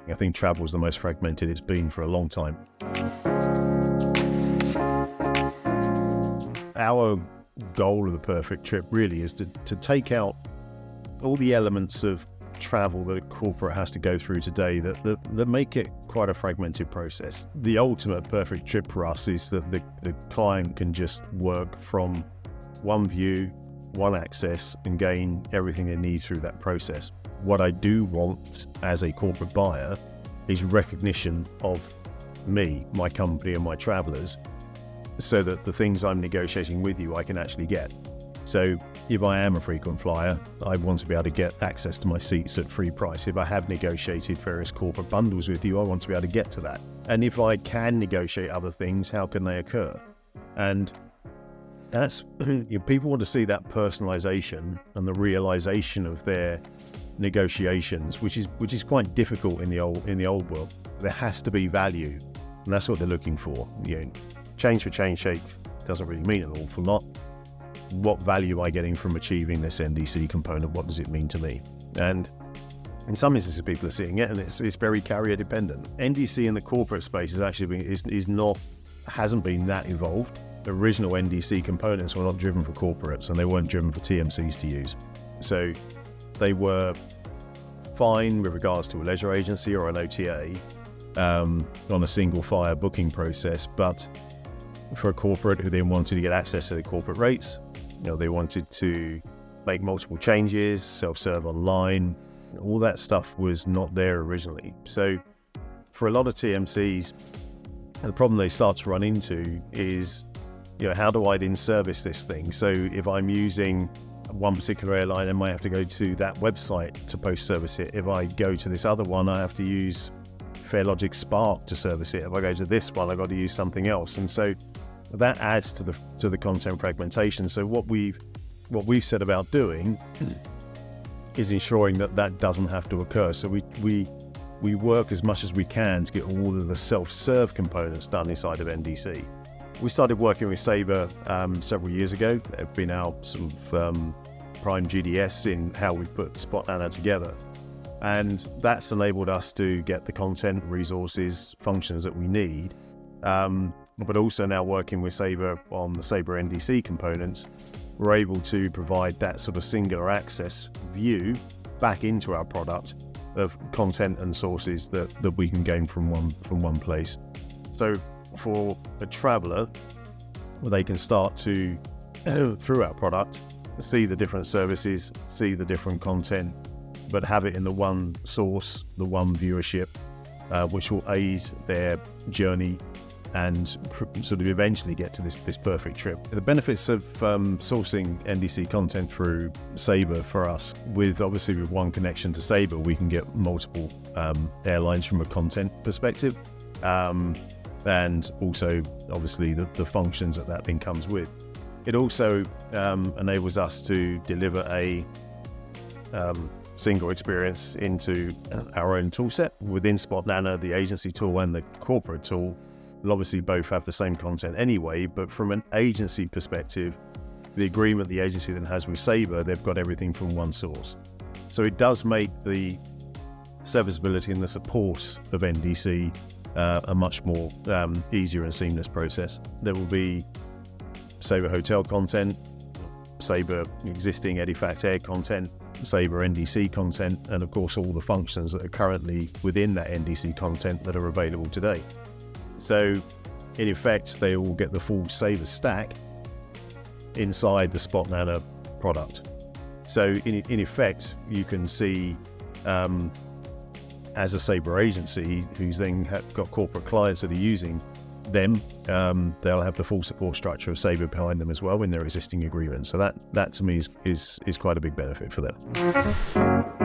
I think travel is the most fragmented it's been for a long time. Our goal of the perfect trip really is to take out all the elements of travel that a corporate has to go through today that make it quite a fragmented process. The ultimate perfect trip for us is that the client can just work from one view, one access, and gain everything they need through that process. What I do want as a corporate buyer is recognition of me, my company, and my travelers, so that the things I'm negotiating with you I can actually get. So if I am a frequent flyer, I want to be able to get access to my seats at free price. If I have negotiated various corporate bundles with you, I want to be able to get to that. And if I can negotiate other things, how can they occur? And that's people want to see that personalization and the realization of their negotiations, which is quite difficult in the old world. There has to be value, and that's what they're looking for. Change for change sake doesn't really mean an awful lot. What value am I getting from achieving this NDC component? What does it mean to me? And in some instances, people are seeing it, and it's very carrier dependent. NDC in the corporate space hasn't been that evolved. The original NDC components were not driven for corporates, and they weren't driven for TMCs to use. So they were fine with regards to a leisure agency or an OTA on a single flyer booking process, but for a corporate who then wanted to get access to the corporate rates, they wanted to make multiple changes, self-serve online, all that stuff was not there originally. So for a lot of TMCs, the problem they start to run into is, how do I then service this thing? So if I'm using one particular airline, I might have to go to that website to post-service it. If I go to this other one, I have to use FairLogic Spark to service it. If I go to this one, I've got to use something else. And so that adds to the content fragmentation. So what we've set about doing is ensuring that doesn't have to occur. So we work as much as we can to get all of the self-serve components done inside of NDC. We started working with Sabre several years ago. They've been our sort of prime GDS in how we put Spotnana together. And that's enabled us to get the content, resources, functions that we need. But also now working with Sabre on the Sabre NDC components, we're able to provide that sort of singular access view back into our product of content and sources that we can gain from one place. So for a traveler, they can start to, through our product, see the different services, see the different content, but have it in the one source, the one viewership, which will aid their journey and sort of eventually get to this perfect trip. The benefits of sourcing NDC content through Sabre for us, with one connection to Sabre, we can get multiple airlines from a content perspective, and also obviously the functions that thing comes with. It also enables us to deliver a single experience into our own tool set within Spotnana. The agency tool and the corporate tool will obviously both have the same content anyway, but from an agency perspective, the agreement the agency then has with Sabre, they've got everything from one source. So it does make the serviceability and the support of NDC a much more easier and seamless process. There will be Sabre hotel content, Sabre existing Edifact Air content, Sabre NDC content, and of course all the functions that are currently within that NDC content that are available today. So in effect, they will get the full Sabre stack inside the Spotnana product. So in effect, you can see as a Sabre agency who's then got corporate clients that are using them, they'll have the full support structure of Sabre behind them as well in their existing agreement. So that to me is quite a big benefit for them.